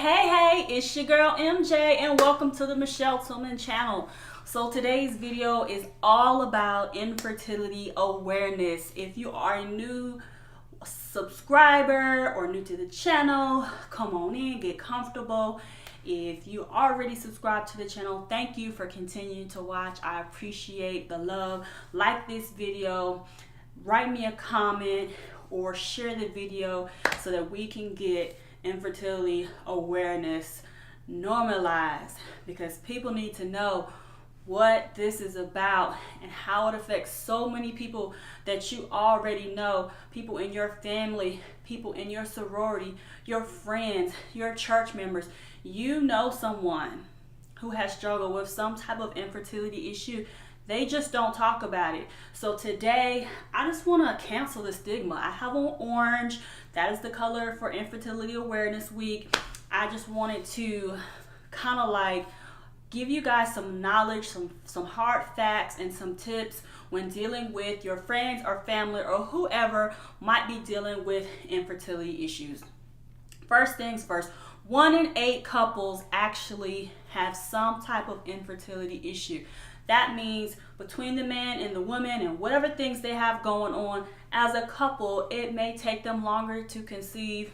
Hey, it's your girl MJ and welcome to the Michelle Tillman channel. So today's video is all about infertility awareness. If you are a new subscriber or new to the channel, come on in, get comfortable. If you already subscribed to the channel, thank you for continuing to watch. I appreciate the love. Like this video, write me a comment or share the video so that we can get infertility awareness normalized, because people need to know what this is about and how it affects so many people that you already know, people in your family, people in your sorority, your friends, your church members. You know someone who has struggled with some type of infertility issue. They just don't talk about it. So today, I just want to cancel the stigma. I have on orange. That is the color for Infertility Awareness Week. I just wanted to kind of like give you guys some knowledge, some hard facts, and some tips when dealing with your friends or family or whoever might be dealing with infertility issues. First things first, 1 in 8 couples actually have some type of infertility issue. That means between the man and the woman and whatever things they have going on as a couple, it may take them longer to conceive,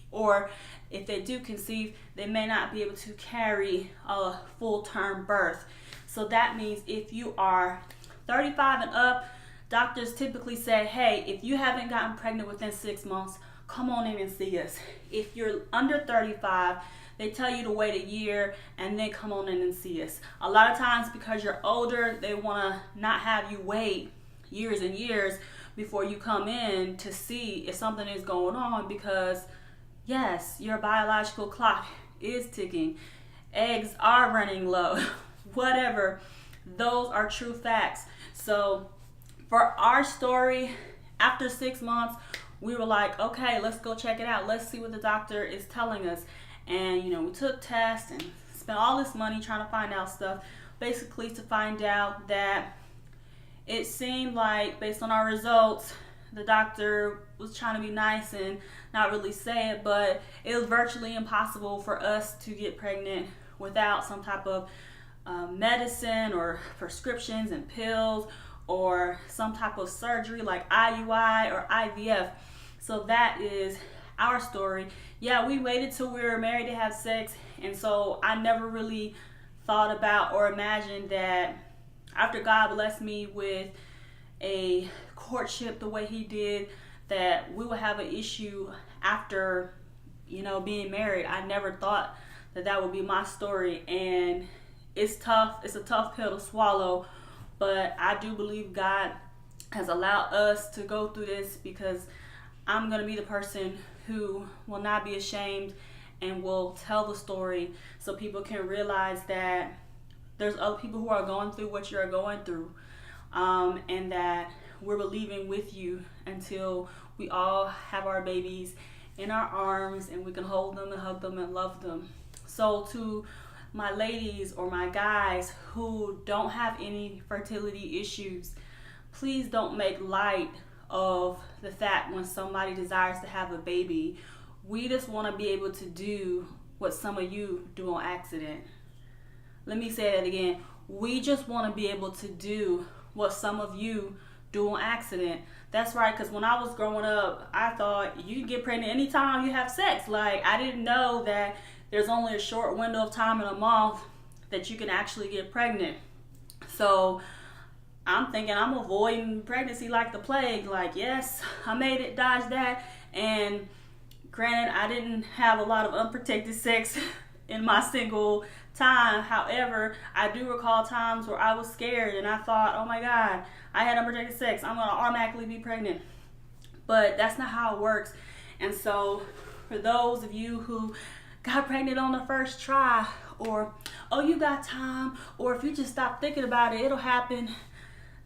or if they do conceive, they may not be able to carry a full-term birth. So that means if you are 35 and up, doctors typically say, hey, if you haven't gotten pregnant within 6 months, come on in and see us. If you're under 35, they tell you to wait a year and then come on in and see us. A lot of times because you're older, they want to not have you wait years and years before you come in to see if something is going on, because yes, your biological clock is ticking. Eggs are running low. Whatever. Those are true facts. So for our story, after 6 months, we were like, okay, let's go check it out. Let's see what the doctor is telling us. And, we took tests and spent all this money trying to find out stuff, basically to find out that it seemed like, based on our results, the doctor was trying to be nice and not really say it, but it was virtually impossible for us to get pregnant without some type of medicine or prescriptions and pills or some type of surgery like IUI or IVF. So that is our story. Yeah, we waited till we were married to have sex, and so I never really thought about or imagined that after God blessed me with a courtship the way he did, that we would have an issue after being married. I never thought that would be my story, and it's tough. It's a tough pill to swallow, but I do believe God has allowed us to go through this, because I'm going to be the person who will not be ashamed and will tell the story so people can realize that there's other people who are going through what you're going through, and that we're believing with you until we all have our babies in our arms and we can hold them and hug them and love them. So to my ladies or my guys who don't have any fertility issues, please don't make light of the fact when somebody desires to have a baby. We just want to be able to do what some of you do on accident. Let me say that again. We just want to be able to do what some of you do on accident. That's right, because when I was growing up, I thought you get pregnant anytime you have sex. Like, I didn't know that there's only a short window of time in a month that you can actually get pregnant. So I'm thinking I'm avoiding pregnancy like the plague. Like, yes, I made it, dodged that. And granted, I didn't have a lot of unprotected sex in my single time. However, I do recall times where I was scared and I thought, oh my God, I had unprotected sex, I'm going to automatically be pregnant. But that's not how it works. And so for those of you who got pregnant on the first try, or, oh, you got time, or if you just stop thinking about it, it'll happen,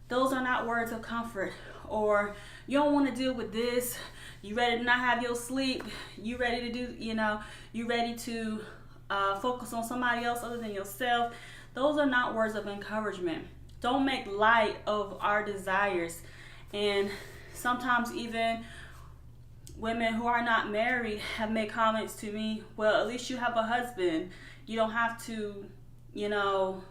those are not words of comfort. Or you don't want to deal with this, you ready to not have your sleep, you ready to do, you ready to focus on somebody else other than yourself. Those are not words of encouragement. Don't make light of our desires. And sometimes even women who are not married have made comments to me, well, at least you have a husband. You don't have to, you know,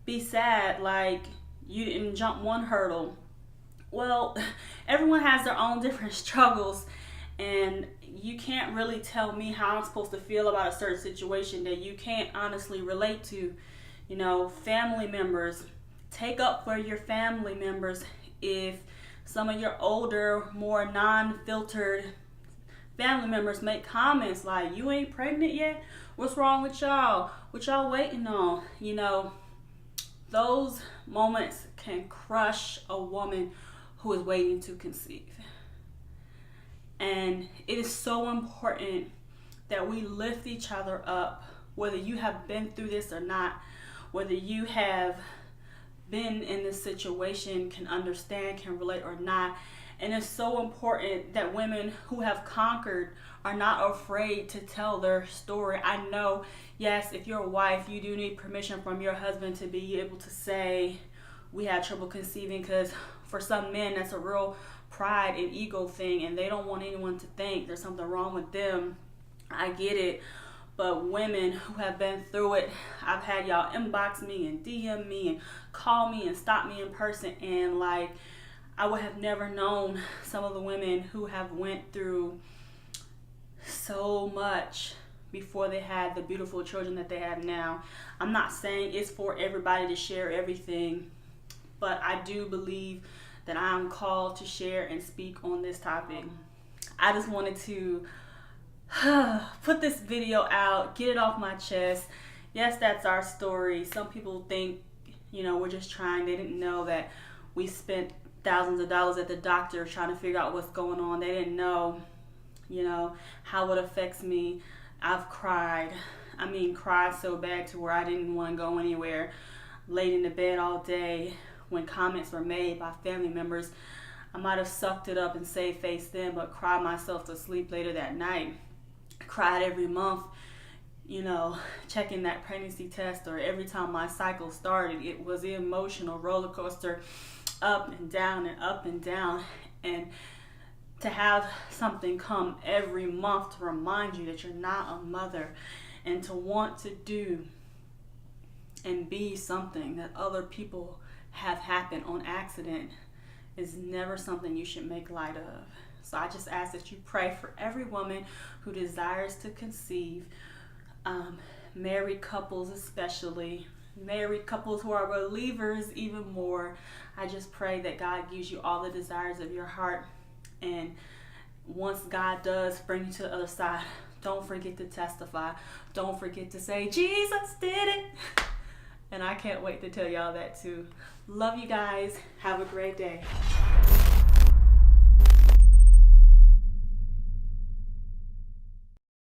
be sad like you didn't jump one hurdle. Well, everyone has their own different struggles, and you can't really tell me how I'm supposed to feel about a certain situation that you can't honestly relate to. You know, family members, take up for your family members. If some of your older, more non-filtered family members make comments like, you ain't pregnant yet? What's wrong with y'all? What y'all waiting on? You know, those moments can crush a woman who is waiting to conceive. And it is so important that we lift each other up, whether you have been through this or not, whether you have been in this situation, can understand, can relate or not. And it's so important that women who have conquered are not afraid to tell their story. I know, yes, if you're a wife, you do need permission from your husband to be able to say, we had trouble conceiving, because for some men, that's a real pride and ego thing, and they don't want anyone to think there's something wrong with them. I get it. But women who have been through it, I've had y'all inbox me and DM me and call me and stop me in person, and like, I would have never known some of the women who have went through so much before they had the beautiful children that they have now. I'm not saying it's for everybody to share everything, but I do believe that I'm called to share and speak on this topic. I just wanted to put this video out, get it off my chest. Yes, that's our story. Some people think, you know, we're just trying. They didn't know that we spent thousands of dollars at the doctor trying to figure out what's going on. They didn't know, you know, how it affects me. I've cried. I mean, cried so bad to where I didn't want to go anywhere. Laid in the bed all day when comments were made by family members. I might have sucked it up and saved face then, but cried myself to sleep later that night. Cried every month, you know, checking that pregnancy test, or every time my cycle started. It was an emotional roller coaster, up and down and up and down. And to have something come every month to remind you that you're not a mother, and to want to do and be something that other people have happened on accident, is never something you should make light of. So I just ask that you pray for every woman who desires to conceive, married couples especially, married couples who are believers even more. I just pray that God gives you all the desires of your heart, and once God does bring you to the other side, don't forget to testify. Don't forget to say, Jesus did it. And I can't wait to tell y'all that too. Love you guys. Have a great day.